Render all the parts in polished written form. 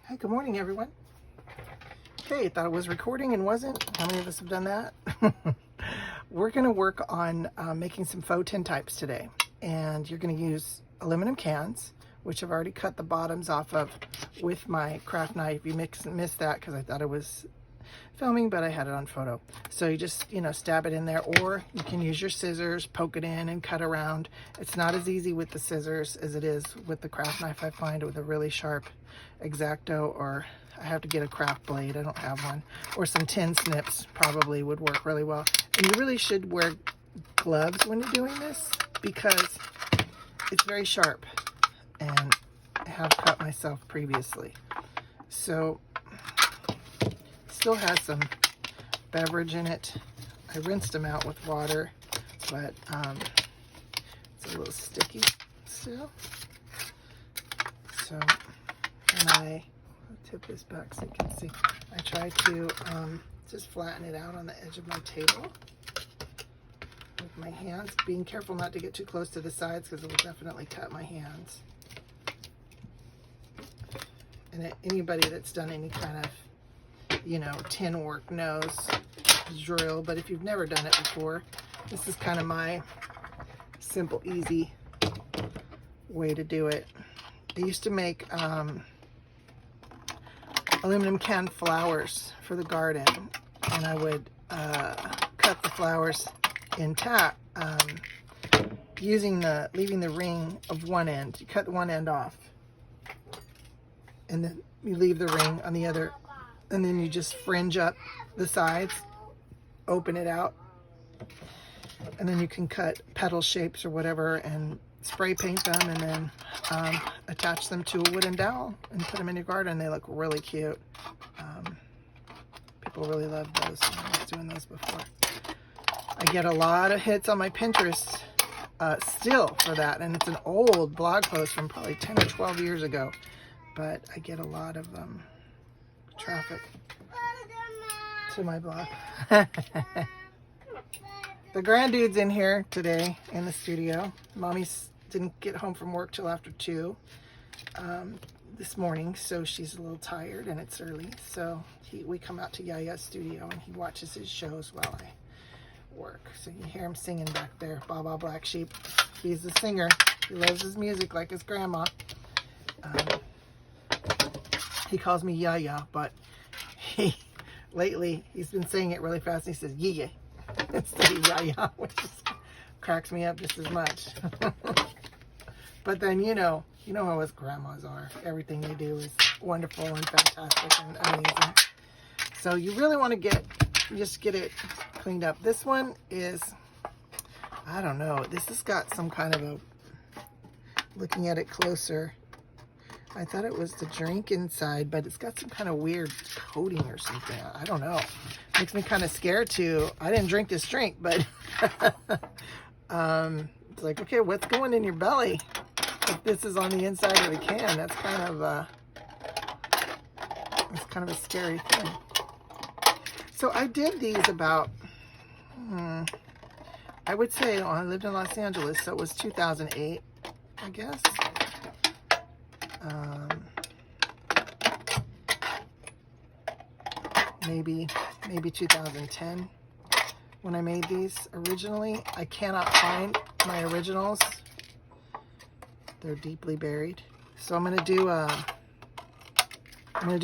Hi, good morning, everyone. Okay, thought it was recording and wasn't. How many of us have done that? We're going to work on making some faux tintypes today. And you're going to use aluminum cans, which I've already cut the bottoms off of with my craft knife. You missed that because I thought it was filming, but I had it on photo. So you just, stab it in there, or you can use your scissors, poke it in and cut around. It's not as easy with the scissors as it is with the craft knife. I find with a really sharp X-Acto, or I have to get a craft blade. I don't have one. Or some tin snips probably would work really well. And you really should wear gloves when you're doing this because it's very sharp, and I have cut myself previously. So still has some beverage in it. I rinsed them out with water, but it's a little sticky still. So, and I'll tip this back so you can see. I try to just flatten it out on the edge of my table with my hands, being careful not to get too close to the sides because it will definitely cut my hands. And anybody that's done any kind of tin work knows drill, but if you've never done it before, this is kind of my simple, easy way to do it. I used to make aluminum can flowers for the garden, and I would cut the flowers in leaving the ring of one end. You cut one end off, and then you leave the ring on the other. And then you just fringe up the sides, open it out, and then you can cut petal shapes or whatever and spray paint them, and then attach them to a wooden dowel and put them in your garden. They look really cute. People really love those. I was doing those before. I get a lot of hits on my Pinterest still for that, and it's an old blog post from probably 10 or 12 years ago, but I get a lot of traffic to my blog. The granddude's in here today in the studio. Mommy didn't get home from work till after 2 this morning, so she's a little tired and it's early. So we come out to Yaya's studio and he watches his shows while I work. So you hear him singing back there, Baba Black Sheep. He's the singer. He loves his music like his grandma. He calls me Yaya, but lately he's been saying it really fast. He says Yeye instead of Yaya, which just cracks me up just as much. But then you know how us grandmas are. Everything they do is wonderful and fantastic and amazing. So you really want to just get it cleaned up. This one is, I don't know. This has got some kind of looking at it closer, I thought it was the drink inside, but it's got some kind of weird coating or something. I don't know. Makes me kind of scared too. I didn't drink this drink, but it's like, okay, what's going in your belly? If this is on the inside of the can, that's kind of a scary thing. So I did these about, I would say, I lived in Los Angeles, so it was 2008, I guess. Maybe 2010 when I made these originally. I cannot find my originals. They're deeply buried. So I'm gonna do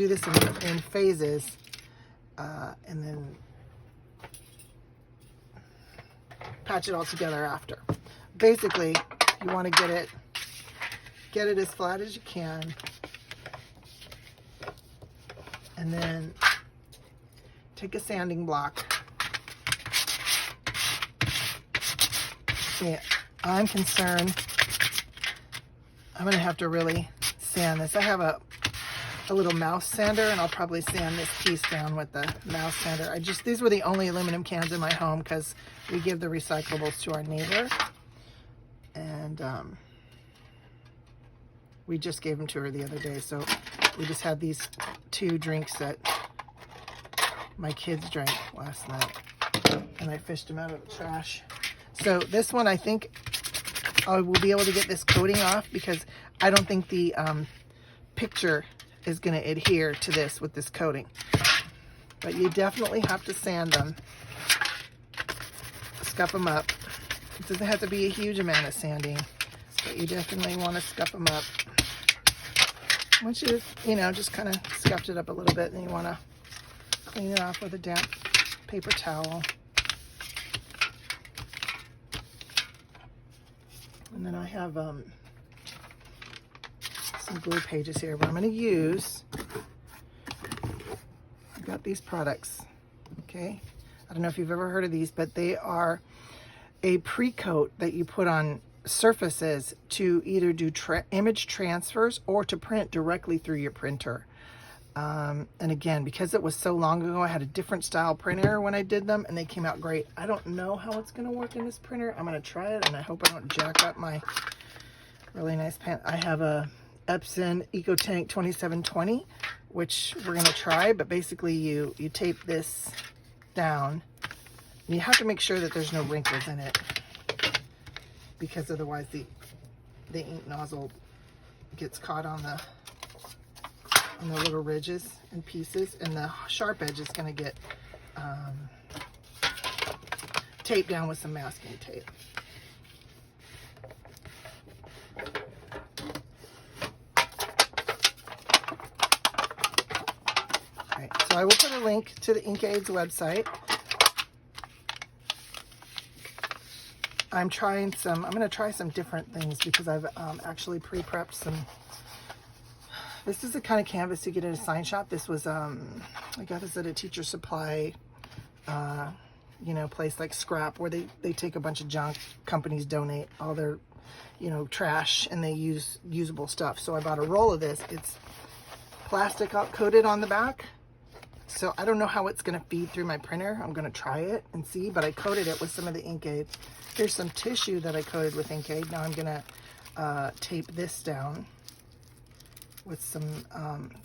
this in phases, and then patch it all together after. Basically, you want to get it as flat as you can, and then take a sanding block. Yeah, I'm concerned I'm gonna have to really sand this. I have a little mouse sander, and I'll probably sand this piece down with the mouse sander. These were the only aluminum cans in my home because we give the recyclables to our neighbor, and we just gave them to her the other day. So we just had these 2 drinks that my kids drank last night, and I fished them out of the trash. So this one, I think I will be able to get this coating off because I don't think the picture is going to adhere to this with this coating. But you definitely have to sand them, scuff them up. It doesn't have to be a huge amount of sanding, but you definitely want to scuff them up. Once you, just kind of scuffed it up a little bit, then you want to clean it off with a damp paper towel. And then I have some glue pages here, but I'm going to use, I've got these products, okay? I don't know if you've ever heard of these, but they are a pre-coat that you put on surfaces to either do image transfers or to print directly through your printer. And again, because it was so long ago, I had a different style printer when I did them, and they came out great. I don't know how it's going to work in this printer. I'm going to try it, and I hope I don't jack up my really nice pen. I have a Epson EcoTank 2720, which we're going to try, but basically you tape this down, and you have to make sure that there's no wrinkles in it, because otherwise the ink nozzle gets caught on the little ridges and pieces, and the sharp edge is going to get taped down with some masking tape. Alright, so I will put a link to the InkAid's website. I'm going to try some different things because I've actually pre-prepped some. This is the kind of canvas you get at a sign shop. This was, I got this at a teacher supply, place like Scrap, where they take a bunch of junk. Companies donate all their, trash, and they use usable stuff. So I bought a roll of this. It's plastic coated on the back. So I don't know how it's going to feed through my printer. I'm going to try it and see, but I coated it with some of the InkAid. Here's some tissue that I coated with InkAid. Now I'm going to tape this down with some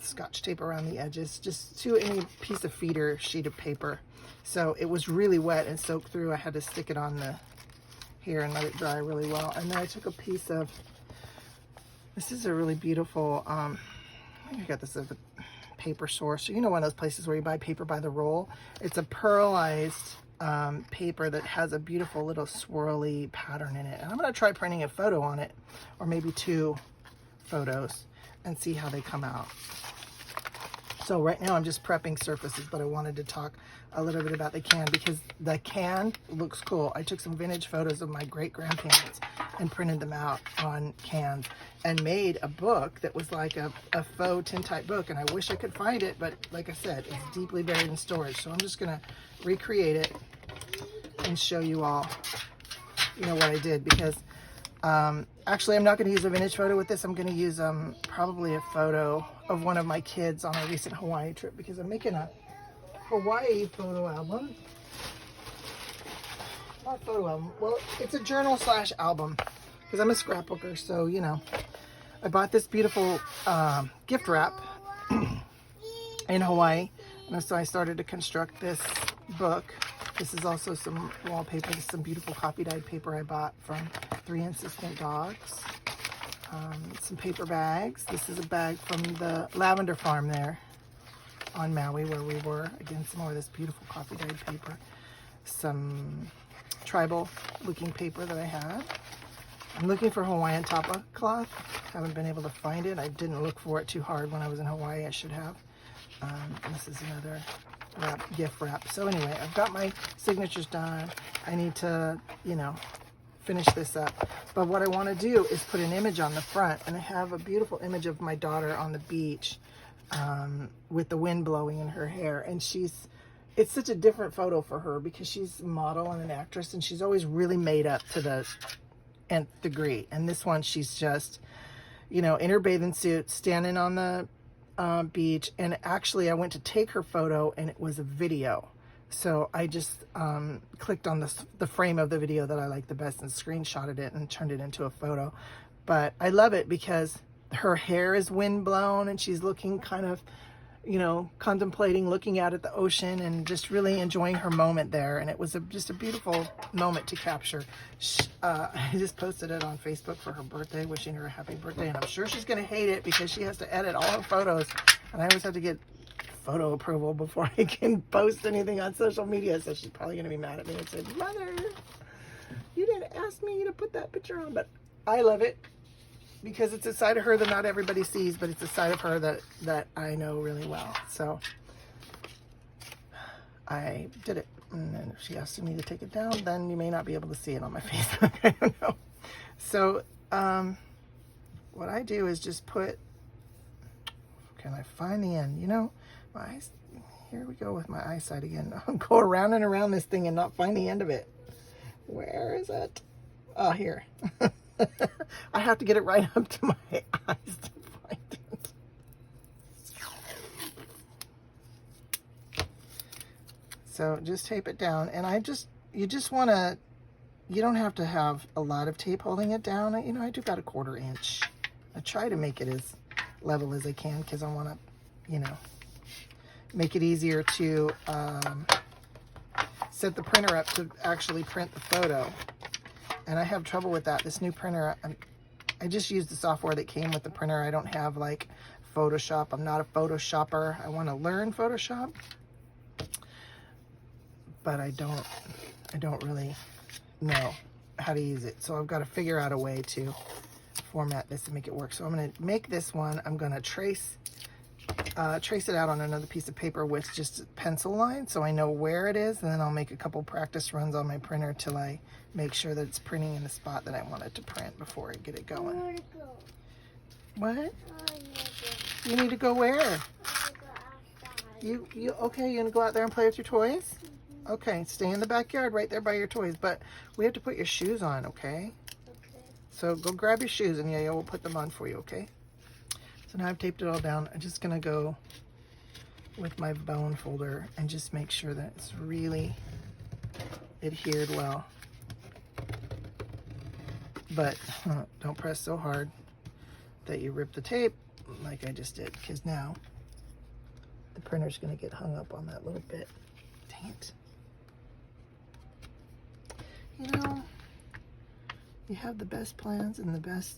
scotch tape around the edges, just to any piece of feeder sheet of paper. So it was really wet and soaked through. I had to stick it on here and let it dry really well. And then I took a piece of, this is a really beautiful, I think I got this at the Paper Source. One of those places where you buy paper by the roll. It's a pearlized paper that has a beautiful little swirly pattern in it. And I'm going to try printing a photo on it, or maybe 2 photos, and see how they come out. So right now I'm just prepping surfaces, but I wanted to talk a little bit about the can because the can looks cool. I took some vintage photos of my great-grandparents and printed them out on cans and made a book that was like a faux tintype book, and I wish I could find it, but like I said, it's deeply buried in storage. So I'm just gonna recreate it and show you all what I did, because actually, I'm not going to use a vintage photo with this. I'm going to use probably a photo of one of my kids on a recent Hawaii trip, because I'm making a Hawaii photo album. Not photo album. Well, it's a journal / album, because I'm a scrapbooker. So, I bought this beautiful gift wrap in Hawaii. And so I started to construct this book. This is also some wallpaper. This is some beautiful copy-dyed paper I bought from 3 Insistent Dogs. Some paper bags. This is a bag from the lavender farm there on Maui where we were. Again, some more of this beautiful copy-dyed paper. Some tribal-looking paper that I have. I'm looking for Hawaiian tapa cloth. Haven't been able to find it. I didn't look for it too hard when I was in Hawaii. I should have. This is another gift wrap. So anyway, I've got my signatures done. I need to, finish this up. But what I want to do is put an image on the front, and I have a beautiful image of my daughter on the beach with the wind blowing in her hair. And it's such a different photo for her because she's a model and an actress, and she's always really made up to the nth degree. And this one, she's just, in her bathing suit, standing on the beach. And actually I went to take her photo and it was a video, so I just clicked on the frame of the video that I liked the best and screenshotted it and turned it into a photo. But I love it because her hair is wind blown and she's looking kind of you know, contemplating, looking out at the ocean and just really enjoying her moment there. And it was just a beautiful moment to capture. I just posted it on Facebook for her birthday, wishing her a happy birthday. And I'm sure she's going to hate it because she has to edit all her photos. And I always have to get photo approval before I can post anything on social media. So she's probably going to be mad at me and say, Mother, you didn't ask me to put that picture on. But I love it, because it's a side of her that not everybody sees, but it's a side of her that I know really well. So I did it. And then if she asks me to take it down, then you may not be able to see it on my Facebook. I don't know. So what I do is just put, can I find the end? You know, my eyes, here we go with my eyesight again. I'll go around and around this thing and not find the end of it. Where is it? Oh, here. I have to get it right up to my eyes to find it. So just tape it down, and you just want to, you don't have to have a lot of tape holding it down. You know, I do about 1/4 inch. I try to make it as level as I can because I want to, you know, make it easier to set the printer up to actually print the photo. And I have trouble with that. This new printer, I just use the software that came with the printer. I don't have like Photoshop. I'm not a Photoshopper. I want to learn Photoshop, but I don't really know how to use it. So I've got to figure out a way to format this and make it work. So I'm going to make this one. I'm going to trace it out on another piece of paper with just a pencil line so I know where it is, and then I'll make a couple practice runs on my printer till I make sure that it's printing in the spot that I want it to print before I get it going. I want to go. What? I You need to go where? want to go outside. You okay, you gonna go out there and play with your toys? Okay, stay in the backyard right there by your toys, but we have to put your shoes on, okay? Okay. So go grab your shoes and Yayo will put them on for you, okay? So now I've taped it all down. I'm just gonna go with my bone folder and just make sure that it's really adhered well. But don't press so hard that you rip the tape like I just did, because now the printer's gonna get hung up on that little bit. Dang it. You know, you have the best plans and the best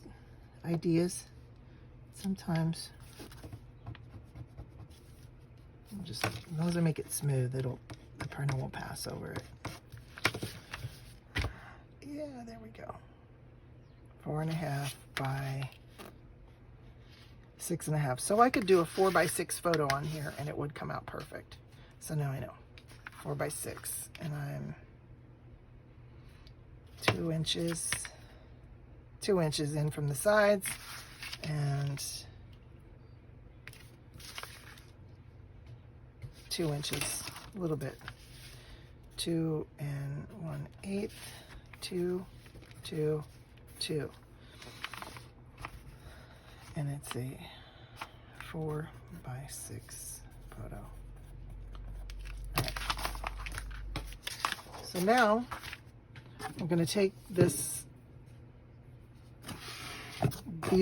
ideas. Sometimes, just as long as I make it smooth, the printer won't pass over it. Yeah, there we go. 4.5 by 6.5. So I could do a 4x6 photo on here and it would come out perfect. So now I know. 4x6, and I'm 2 inches in from the sides, and 2 inches, a little bit. 2 1/8, 2, 2, 2. And it's a 4x6 photo. All right. So now I'm going to take these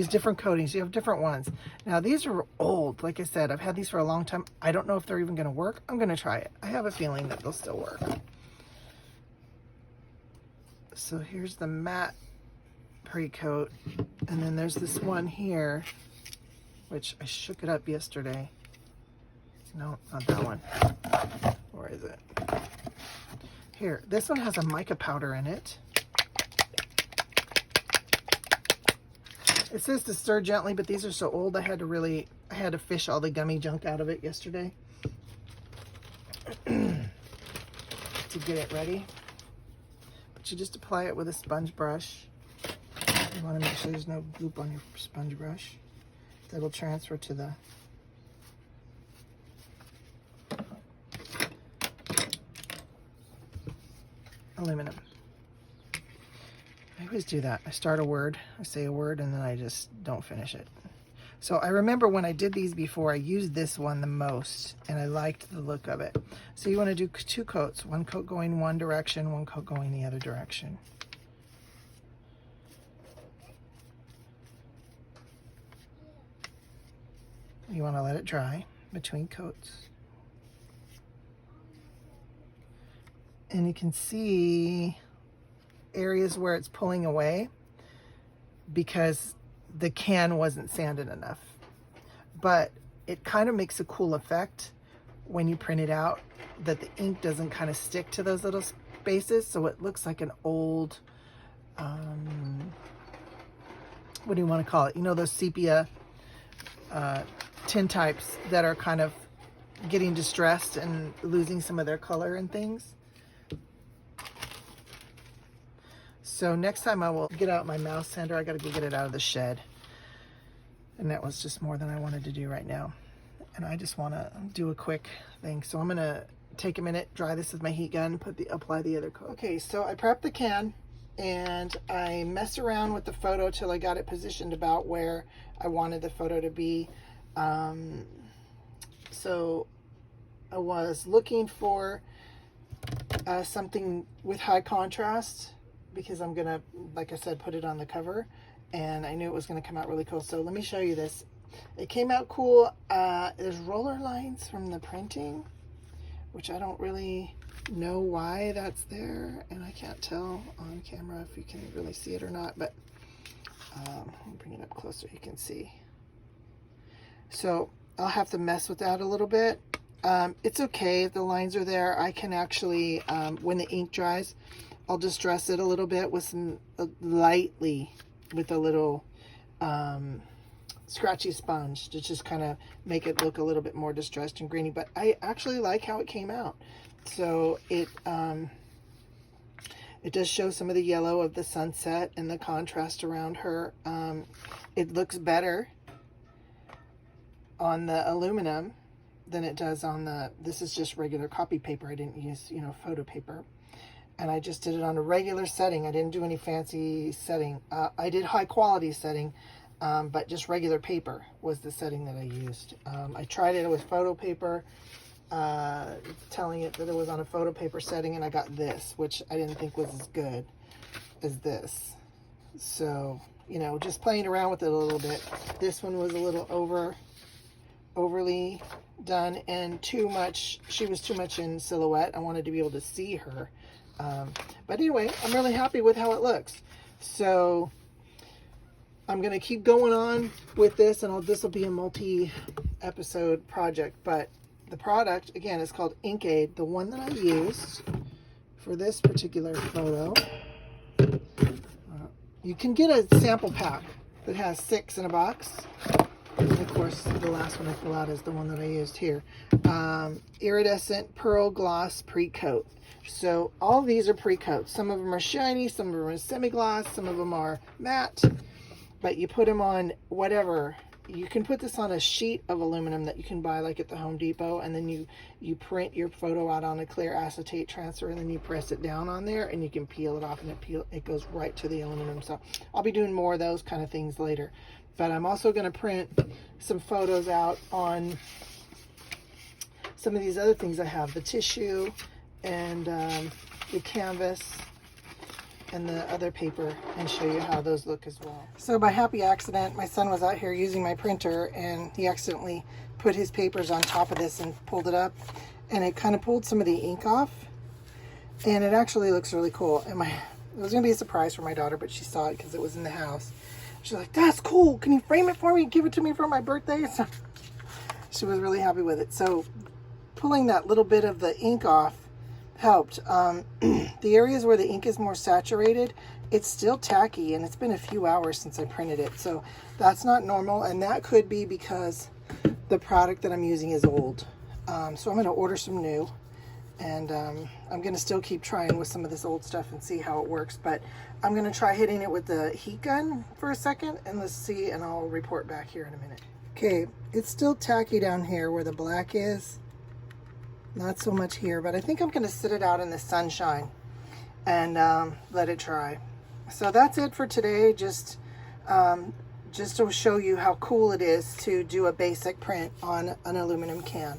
different coatings. You have different ones. Now these are old. Like I said, I've had these for a long time. I don't know if they're even going to work. I'm going to try it. I have a feeling that they'll still work. So here's the matte Precoat, and then there's this one here, which I shook it up yesterday. No, not that one. Where is it? Here, this one has a mica powder in it. It says to stir gently, but these are so old I had to fish all the gummy junk out of it yesterday to get it ready. But you just apply it with a sponge brush. You want to make sure there's no goop on your sponge brush. That'll transfer to the aluminum. I always do that. I start a word, I say a word, and then I just don't finish it. So I remember when I did these before, I used this one the most, and I liked the look of it. So you want to do 2 coats, 1 coat going one direction, 1 coat going the other direction. You want to let it dry between coats. And you can see areas where it's pulling away because the can wasn't sanded enough. But it kind of makes a cool effect when you print it out, that the ink doesn't kind of stick to those little spaces, so it looks like an old, what do you want to call it? You know, those sepia tintypes that are kind of getting distressed and losing some of their color and things. So next time I will get out my mouse sander. I got to go get it out of the shed. And that was just more than I wanted to do right now. And I just want to do a quick thing. So I'm going to take a minute, dry this with my heat gun, apply the other coat. Okay, so I prepped the can and I messed around with the photo till I got it positioned about where I wanted the photo to be. So I was looking for something with high contrast, because I'm gonna, like I said, put it on the cover, and I knew it was gonna come out really cool. So let me show you this. It came out cool. There's roller lines from the printing, which I don't really know why that's there, and I can't tell on camera if you can really see it or not, but I'll bring it up closer, you can see. So I'll have to mess with that a little bit. It's okay if the lines are there. I can actually, when the ink dries, I'll distress it a little bit with some, lightly, with a little scratchy sponge to just kind of make it look a little bit more distressed and grainy. But I actually like how it came out. So it does show some of the yellow of the sunset and the contrast around her. It looks better on the aluminum than it does on the, this is just regular copy paper. I didn't use, you know, photo paper. And I just did it on a regular setting. I didn't do any fancy setting. I did high quality setting, but just regular paper was the setting that I used. I tried it with photo paper, telling it that it was on a photo paper setting, and I got this, which I didn't think was as good as this. So, you know, just playing around with it a little bit. This one was a little overly done and too much. She was too much in silhouette. I wanted to be able to see her. But anyway, I'm really happy with how it looks. So I'm going to keep going on with this, and this will be a multi-episode project. But the product, again, is called Ink Aid. The one that I used for this particular photo, you can get a sample pack that has 6 in a box. And of course, the last one I pull out is the one that I used here. Iridescent Pearl Gloss Precoat. So all of these are Precoats. Some of them are shiny, some of them are semi-gloss, some of them are matte. But you put them on whatever. You can put this on a sheet of aluminum that you can buy like at the Home Depot, and then you print your photo out on a clear acetate transfer, and then you press it down on there, and you can peel it off, and it goes right to the aluminum. So I'll be doing more of those kind of things later. But I'm also going to print some photos out on some of these other things I have, the tissue and the canvas and the other paper, and show you how those look as well. So by happy accident, my son was out here using my printer, and he accidentally put his papers on top of this and pulled it up, and it kind of pulled some of the ink off, and it actually looks really cool. And it was going to be a surprise for my daughter, but she saw it because it was in the house. She's like, "That's cool. Can you frame it for me? Give it to me for my birthday?" So she was really happy with it. So pulling that little bit of the ink off helped. The areas where the ink is more saturated, it's still tacky, and it's been a few hours since I printed it. So that's not normal, and that could be because the product that I'm using is old. So I'm going to order some new, and I'm going to still keep trying with some of this old stuff and see how it works. But I'm going to try hitting it with the heat gun for a second, and let's see, and I'll report back here in a minute. Okay, it's still tacky down here where the black is. Not so much here, but I think I'm going to sit it out in the sunshine and let it dry. So that's it for today. Just to show you how cool it is to do a basic print on an aluminum can.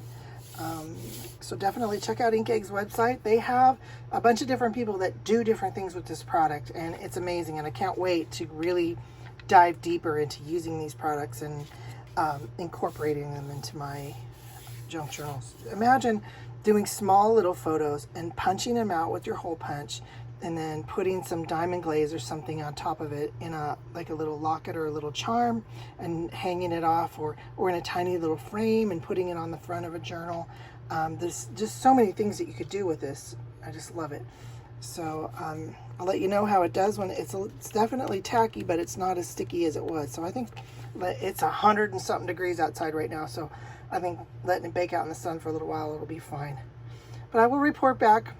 So definitely check out Ink Aid's website. They have a bunch of different people that do different things with this product, and it's amazing. And I can't wait to really dive deeper into using these products and incorporating them into my junk journals. Imagine doing small little photos and punching them out with your hole punch, and then putting some diamond glaze or something on top of it in a like a little locket or a little charm, and hanging it off, or in a tiny little frame and putting it on the front of a journal. There's just so many things that you could do with this. I just love it. So I'll let you know how it does when it's definitely tacky, but it's not as sticky as it was. So I think it's 100 and something degrees outside right now, so I think letting it bake out in the sun for a little while, it'll be fine. But I will report back.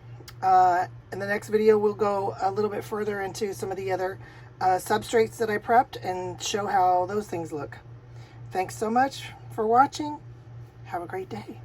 In the next video, we'll go a little bit further into some of the other substrates that I prepped and show how those things look. Thanks so much for watching. Have a great day.